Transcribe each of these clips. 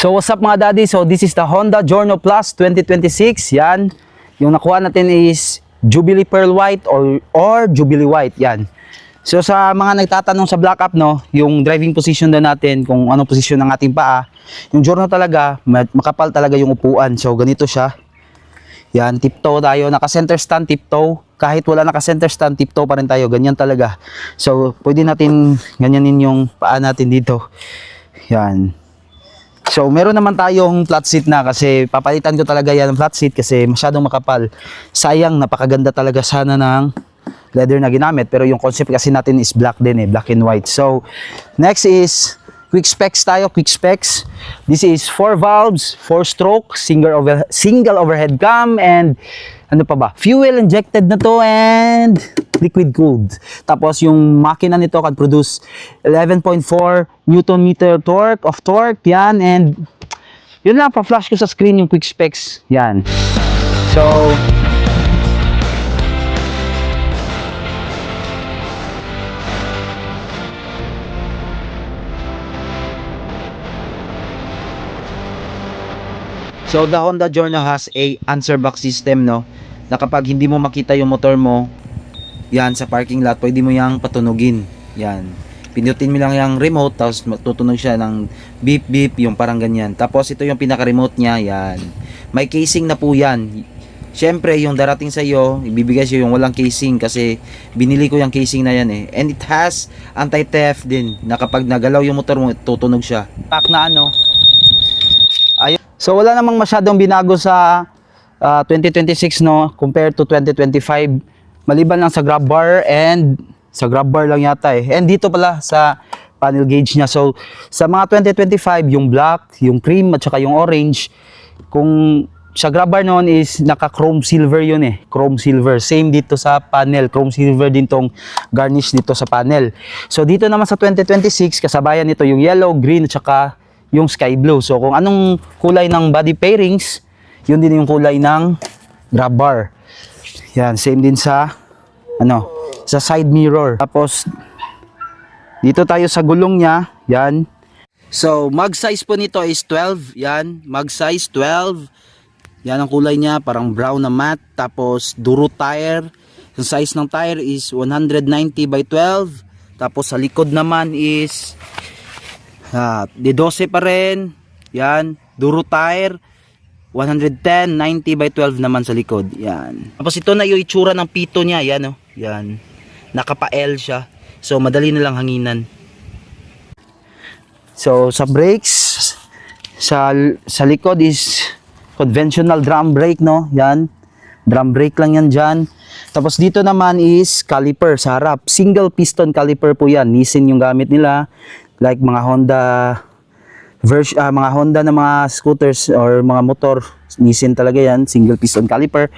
So what's up mga daddy? So this is the Honda Giorno Plus 2026. Yan. Yung nakuha natin is Jubilee Pearl White or Jubilee White. Yan. So sa mga nagtatanong sa black up, no, yung driving position na natin, kung anong position ng ating paa, yung Giorno talaga, makapal talaga yung upuan. So ganito siya. Yan, tiptoe tayo. Naka-center stand, tiptoe. Kahit wala naka-center stand, tiptoe pa rin tayo. Ganyan talaga. So pwede natin ganyanin yung paa natin dito. Yan. So, meron naman tayong flat seat na kasi papalitan ko talaga yan ng flat seat kasi masyadong makapal. Sayang, napakaganda talaga sana ng leather na ginamit. Pero yung concept kasi natin is black din black and white. So, next is quick specs tayo, quick specs. This is 4 valves, 4 stroke, single overhead cam, and ano pa ba? Fuel injected na to and liquid cooled. Tapos yung makina nito can produce 11.4 Newton meter of torque. Yan, and yun lang, pa-flash ko sa screen yung quick specs. Yan. So, the Honda Giorno has a answer box system, no? Na kapag hindi mo makita yung motor mo, yan, sa parking lot, pwede mo yang patunugin. Yan. Pinutin mo lang yung remote, tapos tutunog siya ng beep beep, yung parang ganyan. Tapos ito yung pinaka-remote niya, yan. May casing na po yan. Siyempre, yung darating sa iyo, ibibigay siya yung walang casing kasi binili ko yung casing na yan And it has anti-theft din, na kapag nagalaw yung motor mo, tutunog siya. Pack na ano. Ayun. So wala namang masyadong binago sa 2026, no, compared to 2025. Maliban lang sa grab bar, and sa grab bar lang yata And dito pala sa panel gauge niya. So sa mga 2025, yung black, yung cream at saka yung orange, kung sa grab bar noon is naka chrome silver yun chrome silver. Same dito sa panel, chrome silver din tong garnish dito sa panel. So dito naman sa 2026, kasabayan nito yung yellow, green at saka yung sky blue. So kung anong kulay ng body pairings, yun din yung kulay ng grab bar. Yan, same din sa sa side mirror. Tapos dito tayo sa gulong niya, yan. So mag size po nito is 12, yan, mag size 12. Yan ang kulay niya, parang brown na matte. Tapos duro tire. Yung size ng tire is 190 by 12. Tapos sa likod naman is de 12 pa rin. Yan, duro tire. 110, 90 by 12 naman sa likod. Yan. Tapos ito na yung itsura ng pito niya. Yan, yan. Nakapa-L siya. So madali na lang hanginan. So sa brakes, sa likod is conventional drum brake, no? Yan. Drum brake lang yan dyan. Tapos dito naman is caliper sa harap. Single piston caliper po yan. Nissin yung gamit nila. Like mga Honda mga Honda na mga scooters or mga motor, Nissin talaga yan, single piston caliper.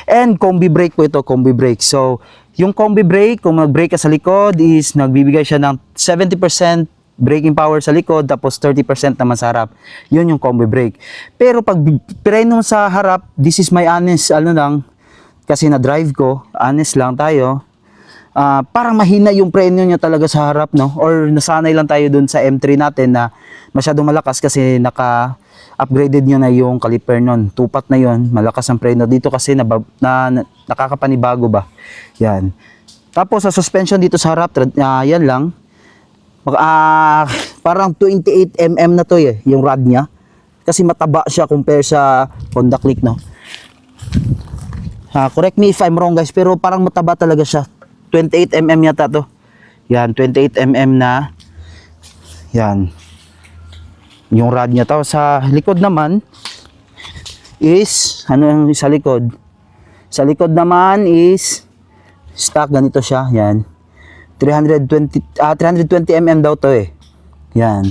And combi brake po ito, combi brake. So yung combi brake, kung mag-brake ka sa likod, is nagbibigay siya ng 70% braking power sa likod, tapos 30% naman sa harap. Yun yung combi brake. Pero pag preno sa harap, this is my honest, kasi na-drive ko, honest lang tayo, parang mahina yung preno niya talaga sa harap, no? Or nasanay lang tayo dun sa M3 natin na masyadong malakas kasi naka-upgraded nyo na yung caliper nun. Tupat na yun, malakas ang preno. Dito kasi nakakapanibago ba. Yan. Tapos sa suspension dito sa harap, yan lang. Parang 28mm na to yung rod niya. Kasi mataba siya compare sa Honda Click, no? Correct me if I'm wrong, guys, pero parang mataba talaga siya. 28mm yata to. Yan, 28mm na. Yan. Yung rod niya. Tapos sa likod naman is, yung sa likod? Sa likod naman is stock, ganito siya. Yan. 320mm daw to Yan. Yan.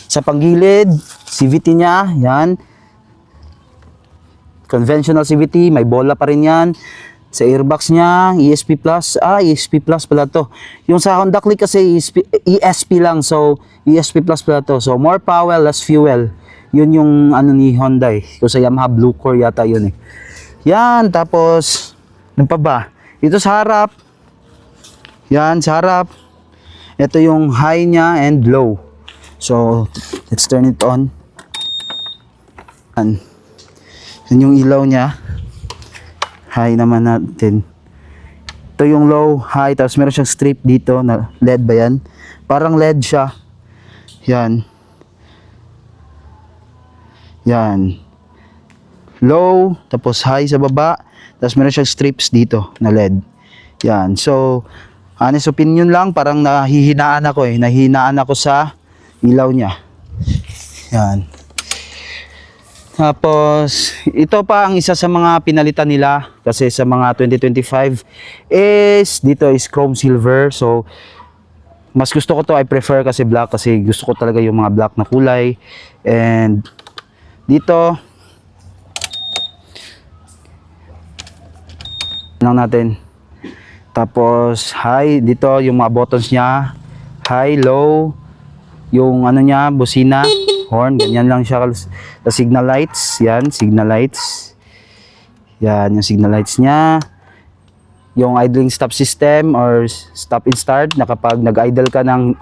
Sa panggilid, CVT niya, yan. Conventional CVT, may bola pa rin yan. Sa airbox niya, ESP Plus. ESP Plus pala to. Yung sa Honda Click kasi ESP lang. So, ESP Plus pala to. So, more power, less fuel. Yun yung ni Honda Kung sa Yamaha Blue Core yata yun Yan, tapos, ano pa ba? Ito sa harap. Yan, sa harap. Ito yung high niya and low. So, let's turn it on. Yan yung ilaw niya. High naman natin. Ito yung low, high, tapos meron siyang strip dito na LED ba yan? Parang LED siya. Yan. Yan. Low, tapos high sa baba, tapos meron siyang strips dito na LED. Yan. So, honest opinion lang, parang nahihinaan ako Nahihinaan ako sa ilaw niya. Yan. Tapos, ito pa ang isa sa mga pinalitan nila kasi sa mga 2025 is dito is chrome silver. So, mas gusto ko to, I prefer kasi black kasi gusto ko talaga yung mga black na kulay. And dito lang natin. Tapos, high dito yung mga buttons niya. High, low, yung ano niya, busina, horn, ganyan lang siya. The signal lights, yan, signal lights. Yan, yung signal lights niya. Yung idling stop system or stop and start, na kapag nag-idle ka ng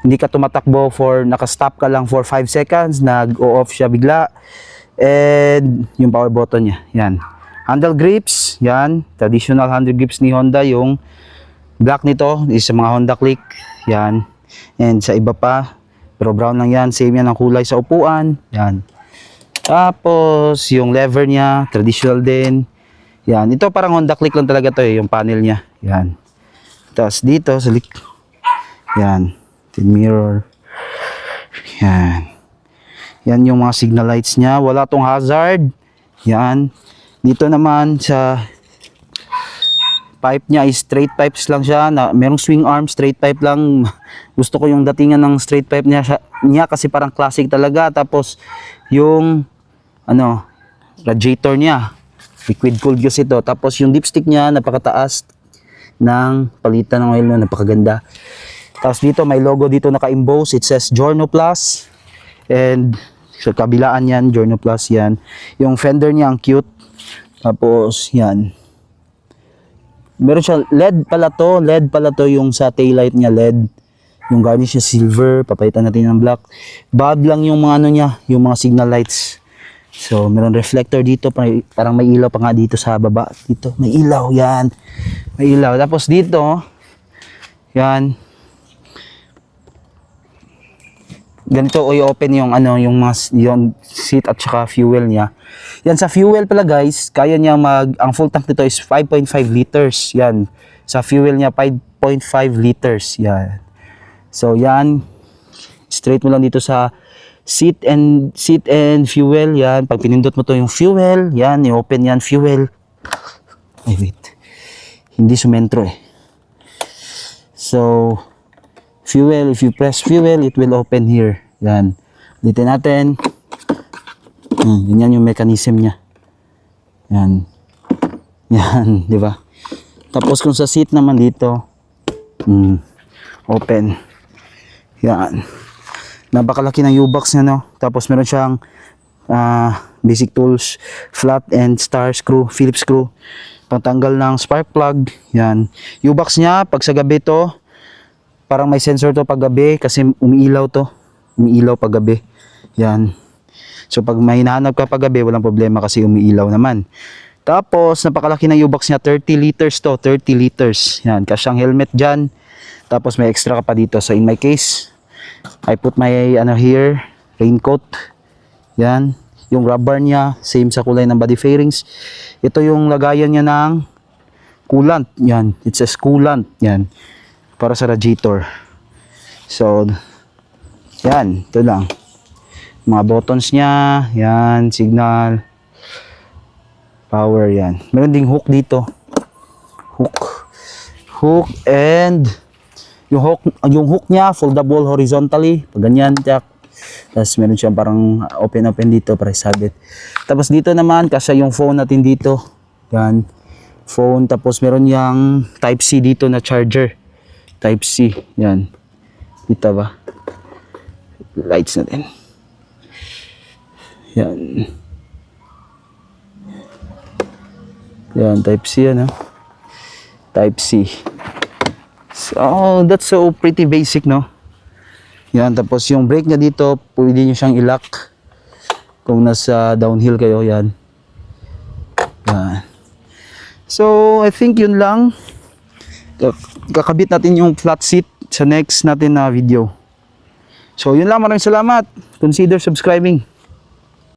hindi ka tumatakbo for, naka-stop ka lang for 5 seconds, nag-o-off siya bigla. And yung power button niya, yan. Handle grips, yan, traditional handle grips ni Honda. Yung black nito is sa mga Honda Click, yan. And sa iba pa, pero brown lang yan, same yan ang kulay sa upuan, yan. Tapos yung lever niya, traditional din. Yan, ito parang Honda Click lang talaga to yung panel niya. Yan. Tapos dito sa yan, tin mirror. Yan. Yan yung mga signal lights niya, wala tong hazard. Yan. Dito naman sa pipe niya is straight pipes lang siya, na merong swing arm, straight pipe lang. Gusto ko yung datingan ng straight pipe niya kasi parang classic talaga. Tapos yung ano, radiator niya, liquid cooled gas ito. Tapos yung dipstick niya, napakataas ng palitan ng oil na, napakaganda. Tapos dito may logo dito naka-emboss, it says Giorno Plus. And sa kabilaan yan, Giorno Plus yan. Yung fender niya ang cute. Tapos yan, meron siya LED pala to yung sa taillight niya, LED. Yung garnish niya silver, papalitan natin ng black. Bulb lang yung mga ano niya, yung mga signal lights. So meron reflector dito, parang may ilaw pa nga dito sa baba. Dito may ilaw, yan, may ilaw. Tapos dito yan, ganito o i-open yung ano, yung seat at saka fuel niya. Yan, sa fuel pala guys, kaya niya ang full tank nito is 5.5 liters. Yan. Sa fuel niya 5.5 liters. Yan. So yan, straight mo lang dito sa seat and fuel. Yan, pag pinindot mo to yung fuel, yan, i-open yan, fuel. Ay wait. Hindi sumentro eh. So fuel, if you press fuel, it will open here. Yan. Ulitin natin. Ganyan yung mechanism niya. Yan. Yan, di ba? Tapos kung sa seat naman dito, open. Yan. Napakalaki ng U-box niya, no? Tapos meron siyang basic tools, flat and star screw, Phillips screw, pantanggal ng spark plug. Yan. U-box niya, pag sa gabi to, parang may sensor to pag gabi kasi umiilaw to. Umiilaw pag gabi. Yan. So pag may hinahanap ka pag gabi, walang problema kasi umiilaw naman. Tapos napakalaki na U-box niya, 30 liters to, 30 liters. Yan, kasyang helmet dyan. Tapos may extra ka pa dito. So in my case, I put my here, raincoat. Yan. Yung rubber niya, same sa kulay ng body fairings. Ito yung lagayan niya ng coolant. Yan, it says coolant. Yan. Para sa radiator. So, yan, ito lang. Mga buttons niya, yan, signal, power, yan. Meron ding hook dito. Hook and yung hook niya foldable horizontally, pag ganyan, jack. Tapos meron siyang parang open dito para isabit. Tapos dito naman kasi yung phone natin dito. Yan. Phone, tapos meron yang type C dito na charger. Type C, yan. Dito ba? Lights natin. Yan. Yan, type C yan, Type C. So, that's so pretty basic, no? Yan, tapos yung brake niya dito, pwede nyo siyang i-lock. Kung nasa downhill kayo, yan. Yan. So, I think yun lang. Kakabit natin yung flat seat sa next natin na video. So, yun lang. Maraming salamat. Consider subscribing.